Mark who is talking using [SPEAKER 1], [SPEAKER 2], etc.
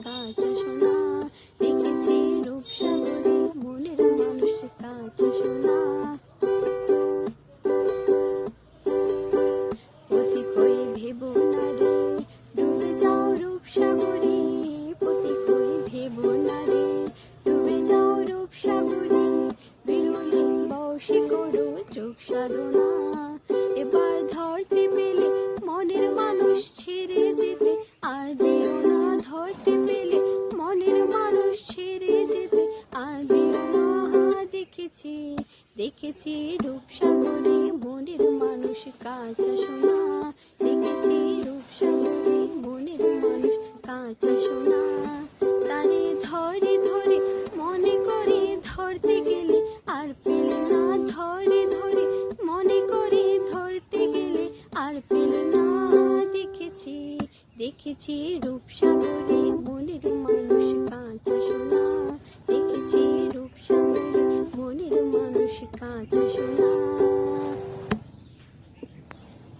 [SPEAKER 1] কাঁচা সোনা, দেখেছি রূপসাগরে মনের মানুষ কাঁচা সোনা। পথিক হয়ে ভেবো না রে ডুবে যাও রূপসাগরে, পথিক হয়ে ভেবো না রে ডুবে যাও রূপসাগরে, বিরলে বসে করো যোগ সাধনা। এবার ধরতে পেলে মনের মানুষ ছেড়ে যেতে আর দিও না, ধরতে পেলে মনের মানুষ ছেড়ে যেতে আর দিও না। দেখেছি দেখেছি রূপসাগরে মনের মানুষ কাঁচা সোনা, দেখেছি রূপসাগরে মনের মানুষ কাঁচা সোনা। তারে ধরে ধরে মনে করে ধরতে গেলে আর পেলে না, ধরে ধরে মনে করে ধরতে গেলে আর পেলে না। দেখেছি দেখেছি রূপসাগরে